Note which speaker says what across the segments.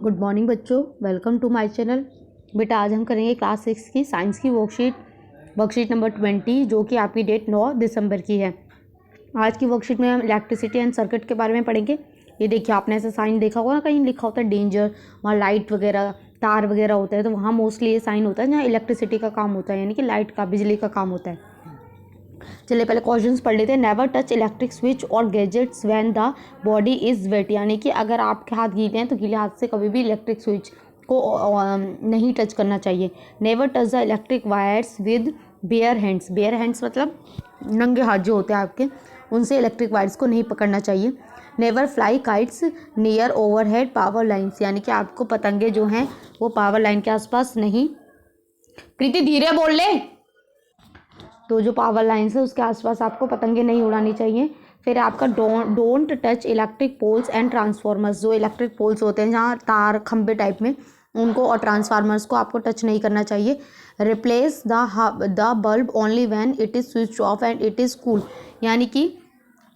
Speaker 1: Good morning बच्चों, welcome to my channel. बेटा आज हम करेंगे क्लास 6 की साइंस की वर्कशीट नंबर 20 जो कि आपकी डेट 9 दिसंबर की है। आज की वर्कशीट में हम इलेक्ट्रिसिटी एंड सर्किट के बारे में पढ़ेंगे। ये देखिए, आपने ऐसा साइन देखा होगा ना, कहीं लिखा होता है डेंजर, वहाँ लाइट वगैरह तार वगैरह होता है, तो वहाँ मोस्टली ये साइन होता है जहाँ इलेक्ट्रिसिटी का काम होता है, यानी कि लाइट का, बिजली का काम होता है। चलिए पहले क्वेश्चंस पढ़ लेते हैं। नेवर टच इलेक्ट्रिक स्विच और gadgets when the body is wet, यानी कि अगर आपके हाथ गीले हैं तो गीले हाथ से कभी भी इलेक्ट्रिक स्विच को नहीं टच करना चाहिए। Never touch the electric wires with bare hands. Bare hands मतलब नंगे हाथ जो होते हैं आपके, उनसे इलेक्ट्रिक वायर्स को नहीं पकड़ना चाहिए। Never fly kites near overhead power lines, यानी कि आपको पतंगे जो हैं वो पावर लाइन के आसपास नहीं, प्रीति धीरे बोल ले, तो जो पावर लाइन्स है उसके आसपास आपको पतंगे नहीं उड़ानी चाहिए। फिर आपका don't touch electric poles and transformers. जो इलेक्ट्रिक पोल्स होते हैं जहाँ तार खंबे टाइप में, उनको और ट्रांसफार्मर्स को आपको टच नहीं करना चाहिए। Replace the bulb only when it is switch off and it is cool, यानी कि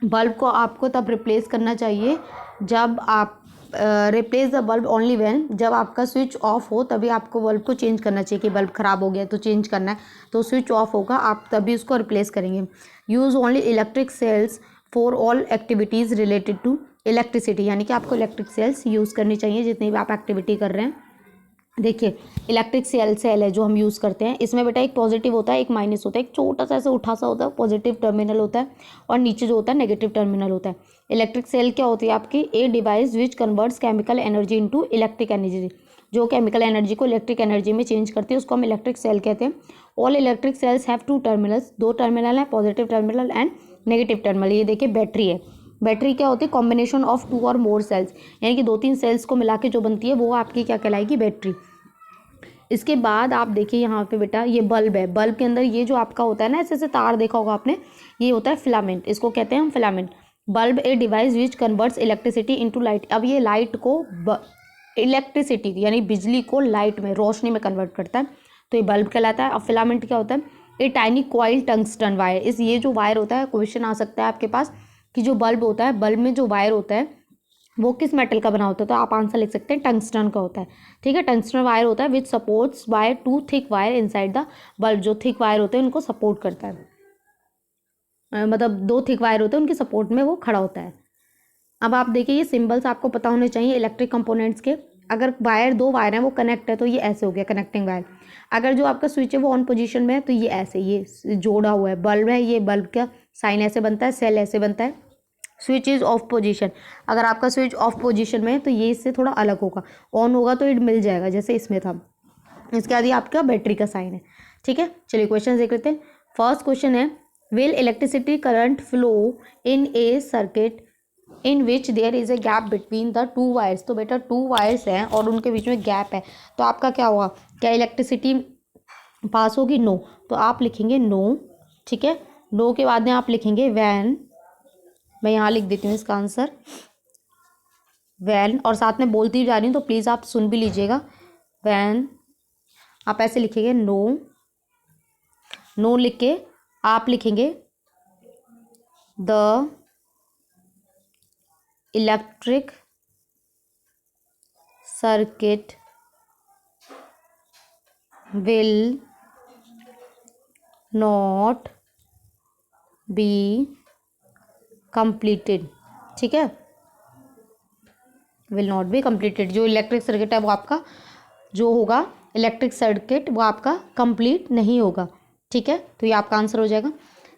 Speaker 1: बल्ब को आपको तब रिप्लेस करना चाहिए जब आप replace the bulb only when, जब आपका स्विच ऑफ हो तभी आपको बल्ब को चेंज करना चाहिए। कि बल्ब ख़राब हो गया तो चेंज करना है, तो स्विच ऑफ होगा आप तभी उसको रिप्लेस करेंगे। Use only electric cells for all activities related to electricity, यानी कि आपको इलेक्ट्रिक सेल्स यूज़ करनी चाहिए जितनी भी आप एक्टिविटी कर रहे हैं। देखिए इलेक्ट्रिक सेल है जो हम यूज़ करते हैं, इसमें बेटा एक पॉजिटिव होता है एक माइनस होता है, एक छोटा सा ऐसा उठा सा होता है पॉजिटिव टर्मिनल होता है, और नीचे जो होता है नेगेटिव टर्मिनल होता है। इलेक्ट्रिक सेल क्या होती है आपकी? A device which converts chemical energy into electric energy. जो केमिकल एनर्जी को इलेक्ट्रिक एनर्जी में चेंज करती है उसको हम इलेक्ट्रिक सेल कहते हैं। All electric cells have two terminals, दो टर्मिनल है, positive terminal and negative terminal. ये देखिए बैटरी है, बैटरी क्या होती है? कॉम्बिनेशन ऑफ टू और मोर सेल्स, यानी कि 2-3 सेल्स को मिला के जो बनती है वो आपकी क्या कहलाएगी? बैटरी। इसके बाद आप देखिए यहाँ पे बेटा ये बल्ब है, बल्ब के अंदर ये जो आपका होता है ना, ऐसे ऐसे तार देखा होगा आपने, ये होता है फिलामेंट, इसको कहते हैं हम filament. Bulb a device which converts electricity into light. अब ये लाइट को इलेक्ट्रिसिटी यानी बिजली को लाइट में, रोशनी में कन्वर्ट करता है, तो ये बल्ब कहलाता है। अब फिलामेंट क्या होता है? A tiny coil tungsten wire. इस ये जो वायर होता है, क्वेश्चन आ सकता है आपके पास कि जो बल्ब होता है, बल्ब में जो वायर होता है वो किस मेटल का बना होता है, तो आप आंसर लिख सकते हैं टंगस्टन का होता है। ठीक है, टंगस्टन वायर होता है which supports by 2 thick wire inside the bulb. जो थिक वायर होते हैं उनको सपोर्ट करता है, मतलब 2 थिक वायर होते हैं उनके सपोर्ट में वो खड़ा होता है। अब आप देखिए ये सिंबल्स आपको पता होने चाहिए इलेक्ट्रिक कंपोनेंट्स के। अगर वायर 2 वायर हैं वो कनेक्ट है तो ये ऐसे हो गया कनेक्टिंग वायर। अगर जो आपका स्विच है वो ऑन पोजीशन में है तो ये ऐसे, ये जोड़ा हुआ है। बल्ब है, ये बल्ब का साइन ऐसे बनता है, सेल ऐसे बनता है। स्विच इज ऑफ पोजीशन, अगर आपका स्विच ऑफ पोजीशन में है तो ये इससे थोड़ा अलग होगा, ऑन होगा तो ये मिल जाएगा जैसे इसमें था। इसके बाद ये आपका बैटरी का साइन है। ठीक है, चलिए क्वेश्चन देख लेते हैं। फर्स्ट क्वेश्चन है, will electricity current flow in a circuit in which there is a gap between the 2 wires. तो बेटा 2 वायर्स हैं और उनके बीच में गैप है, तो आपका क्या होगा? क्या इलेक्ट्रिसिटी पास होगी? नो। तो आप लिखेंगे नो। ठीक है, नो के बाद में आप लिखेंगे वैन, मैं यहाँ लिख देती हूँ इसका आंसर वैन, और साथ में बोलती जा रही हूँ तो प्लीज़ आप सुन भी लीजिएगा। वैन आप ऐसे लिखेंगे नो, नो लिख के आप लिखेंगे the electric circuit will not be completed. ठीक है, विल नॉट बी कंप्लीटेड, जो इलेक्ट्रिक सर्किट है वो आपका जो होगा, इलेक्ट्रिक सर्किट वो आपका कंप्लीट नहीं होगा। ठीक है, तो ये आपका आंसर हो जाएगा।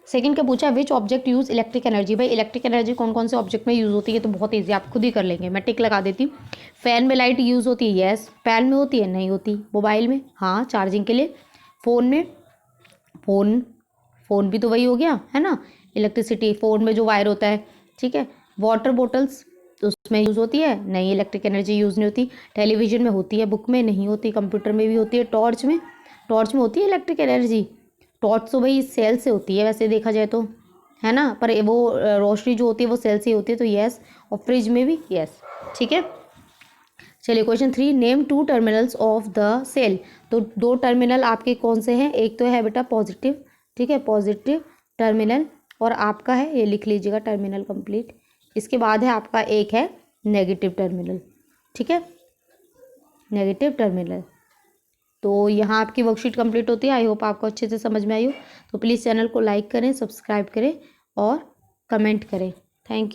Speaker 1: सेकंड क्या पूछा? Which object use electric energy. भाई इलेक्ट्रिक एनर्जी कौन कौन से ऑब्जेक्ट में यूज़ होती है? तो बहुत ईजी, आप खुद ही कर लेंगे, मैं टिक लगा देती हूँ। फैन में लाइट यूज़ होती है, यस। पैन में होती है, नहीं होती। मोबाइल में, हाँ, चार्जिंग के लिए। फ़ोन में, फ़ोन भी तो वही हो गया है ना, इलेक्ट्रिसिटी, फ़ोन में जो वायर होता है। ठीक है, वाटर बॉटल्स उसमें यूज़ होती है, नहीं, इलेक्ट्रिक एनर्जी यूज़ नहीं होती। टेलीविजन में होती है, बुक में नहीं होती, कंप्यूटर में भी होती है। टॉर्च में होती है इलेक्ट्रिक एनर्जी। टॉर्च तो भाई सेल से होती है वैसे देखा जाए तो, है ना, पर वो रोशनी जो होती है वो सेल से होती है, तो यस। और फ्रिज में भी यस। ठीक है, चलिए question 3, name 2 terminals of the cell. तो 2 टर्मिनल आपके कौन से हैं? एक तो है बेटा पॉजिटिव, ठीक है, पॉजिटिव टर्मिनल, और आपका है, ये लिख लीजिएगा टर्मिनल कंप्लीट। इसके बाद है आपका एक है नेगेटिव टर्मिनल। ठीक है, नेगेटिव टर्मिनल। तो यहाँ आपकी वर्कशीट कंप्लीट होती है। आई होप आपको अच्छे से समझ में आई हो। तो प्लीज़ चैनल को लाइक करें, सब्सक्राइब करें और कमेंट करें। Thank you.